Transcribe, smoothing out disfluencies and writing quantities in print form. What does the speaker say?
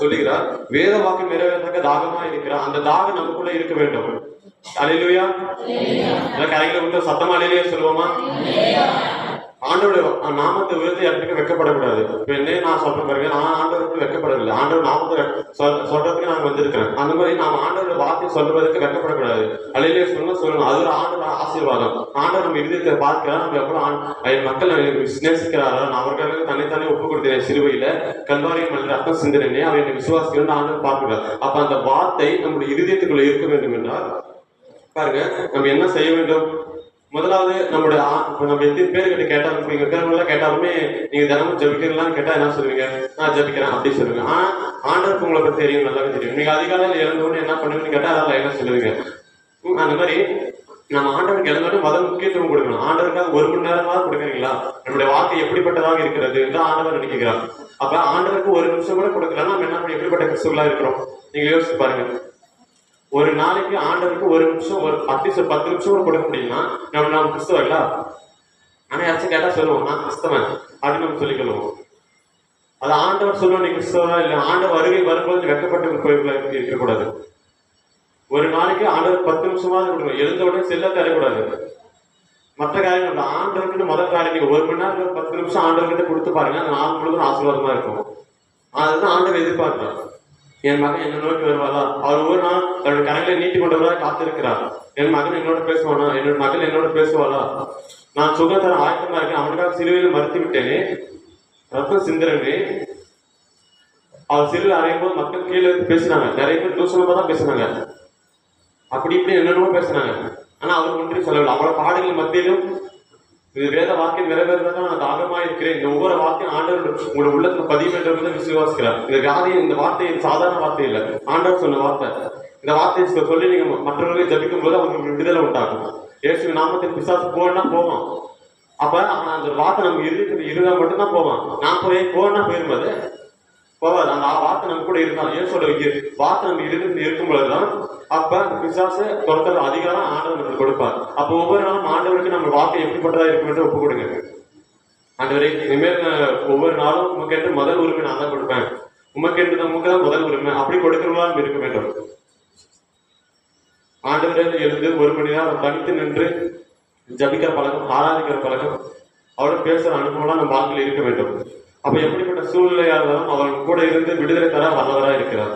சொல்லுகிறார், வேத வாக்கு நிறைவேறத்தக்க தாகமா இருக்கிறார். அந்த தாகம் நமக்குள்ள இருக்க வேண்டும். அல்லேலூயா. கரைகளை விட்டு சத்தமா அல்லேலூயா சொல்லுவோமா? ஆண்டோட நாமத்தை உயர்த்தி யாருக்கு வெக்கப்படக்கூடாது. இப்ப என்ன நான் சொல்றேன் பாருங்க, நான் ஆண்டவருக்கு வெக்கப்படவில்லை. ஆண்டவர் நாமத்தை சொல்றதுக்கு நான் வந்திருக்கிறேன். அந்த மாதிரி நாம் ஆண்டோட வார்த்தை சொல்றதுக்கு வெக்கப்படக்கூடாது. அல்லேலூயா சொல்லணும். அது ஒரு ஆண்டோட ஆசீர்வாதம். ஆண்டவர் நம்ம இதயத்தை பார்க்கிறார். நம்ம எவ்வளவு மக்கள் நேசிக்கிறாரா, நான் அவர்களுக்கு தன்னைத்தானே ஒப்பு கொடுத்தேன் சிலுவையில, கல்வாரியம் அல்ல ரத்தம் சிந்தனே அவர் என்னை விசுவாசிக்கிறேன் ஆண்டவர் பார்க்கிறார். அப்ப அந்த வார்த்தை நம்முடைய இருதயத்துக்குள்ள இருக்க வேண்டும் என்றால் பாருங்க, நம்ம என்ன செய்ய வேண்டும்? முதலாவது நம்முடைய நம்ம எத்தனை பேர்கிட்ட கேட்டாலும், நீங்க இருக்கிறவங்களாம் கேட்டாலுமே நீங்க தினமும் ஜபிக்கிறீங்களான்னு கேட்டா என்ன சொல்லுவீங்க? நான் ஜபிக்கிறேன் அப்படி சொல்லுவீங்க. ஆனா ஆண்டவருக்கு உங்களுக்கு தெரியும், நல்லாவே தெரியும். நீங்க அதிகாலையில் இறந்தோன்னு என்ன பண்ணுவீங்கன்னு கேட்டா அதெல்லாம் என்ன சொல்லுவீங்க? அந்த மாதிரி நம்ம ஆண்டவருக்கு இறந்தோடனே முதல் முக்கியத்துவம் கொடுக்கணும். ஆண்டவருக்காக 1 மணி நேரமாவது கொடுக்குறீங்களா? நம்முடைய வாக்கு எப்படிப்பட்டதாக இருக்கிறது என்று ஆண்டவர் நினைக்கிறார். அப்ப ஆண்டவருக்கு 1 நிமிஷம் கூட கொடுக்கலாம். நம்ம என்ன பண்ணி எப்படிப்பட்ட கிறிஸ்துவலா இருக்கிறோம்? நீங்க யோசிச்சு பாருங்க. ஒரு நாளைக்கு ஆண்டவருக்கு 1 நிமிஷம், ஒரு 10 நிமிஷம் கூட கொடுக்க முடியும்னா நம்ம கிறிஸ்தவர்களா? ஆனா யாச்சும் கேட்டா சொல்லுவோம், நான் கிறிஸ்தவன் அப்படின்னு நம்ம சொல்லிக்கொள்வோம். அது ஆண்டவர் சொல்லுவோம் நீ கிறிஸ்தவனா இல்லை. ஆண்டவர் வருகை வரும்போது வெக்கப்பட்டு இருக்கக்கூடாது. ஒரு நாளைக்கு ஆண்டவர் 10 நிமிஷமாவது கொடுக்கணும். எழுந்த உடனே செல்ல தரக்கூடாது. மற்ற காரியங்கள் ஆண்டவர்கிட்ட முதல் காரியம், நீங்க 1 மணி நேரம் 10 நிமிஷம் ஆண்டவர்கிட்ட கொடுத்து பாருங்க, அந்த நாள் முழுவதும் ஆசீர்வாதமா இருக்கும். அதுதான் ஆண்டவர் எதிர்பார்க்கிறார். என் மகன் என்ன நோக்கி வருவாரா? அவர் ஒவ்வொரு நாள் தன்னுடைய கரங்களை நீட்டி கொண்டவராக காத்திருக்கிறார். என் மகன் என்னோட பேசுவானா? என்னோட மகள் என்னோட பேசுவாளா? நான் சுகத்தர ஆயத்தமா இருக்கேன். அவனுக்காக சிலுவையில் மறுத்து விட்டேனே, ரத்தம் சிந்திரனே. அவர் சிலுவையில் அறையும் போது மக்கள் கீழே பேசினாங்க. நிறைய பேர் தூசணமா தான் பேசினாங்க. அப்படி இப்படி என்னென்னமோ பேசினாங்க. ஆனா அவர் ஒன்றையும் சொல்லவில்லை. அவளோட பாடுகள் மத்தியிலும் இது வேத வாக்கியம் நிறைவேறதான் நான் தாகமா இருக்கிறேன். இந்த ஒவ்வொரு வார்த்தையும் ஆண்டவர் உங்களோட உள்ளத்துல பதிவு என்றதை விசுவாசிக்கிறார். இந்த வியாதியை, இந்த வார்த்தை சாதாரண வார்த்தை இல்லை, ஆண்டவர் சொன்ன வார்த்தை. இந்த வார்த்தையை சொல்லி நீங்க மற்றவர்களை ஜபிக்கும் போது அவங்களுக்கு விடுதலை உண்டாகும். இயேசு நாமத்தில் பிசாசு போனா போவான். அப்ப அந்த வார்த்தை நம்ம இருந்தா மட்டும்தான் போவான். நான் போனா போயிருந்தது போவாது. அந்த வார்த்தை நம்ம கூட இருந்தா, இயேசோட வார்த்தை நம்ம இருக்கும் பொழுதுதான் அப்ப அந்த பிசாசு துரத்துற அதிகாரம் ஆண்டவர் நமக்கு கொடுப்பார். அப்ப ஒவ்வொரு நாளும் ஆண்டவருக்கு நம்ம வார்த்தை எப்படிப்பட்டதா இருக்கும் என்று ஒப்பு கொடுங்க. ஆண்டவரே, இனிமேல் ஒவ்வொரு நாளும் உமக்கு என்று முதல் உரிமை நான் தான் கொடுப்பேன். உமக்கு என்று நமக்கு தான் முதல் உரிமை. அப்படி கொடுக்கிறவங்களா இருக்க வேண்டும். ஆண்டவரே எழுந்து 1 மணி நேரம் தனித்து நின்று ஜபிக்கிற பழக்கம், ஆராதிக்கிற பழக்கம், அவரோட பேசுற அனுபவம்லாம் நம்ம வாழ்க்கையில் இருக்க வேண்டும். அப்ப எப்படிப்பட்ட சூழ்நிலையா இருந்தாலும் அவர் கூட இருந்து விடுதலை தர வல்லவராக இருக்கிறார்.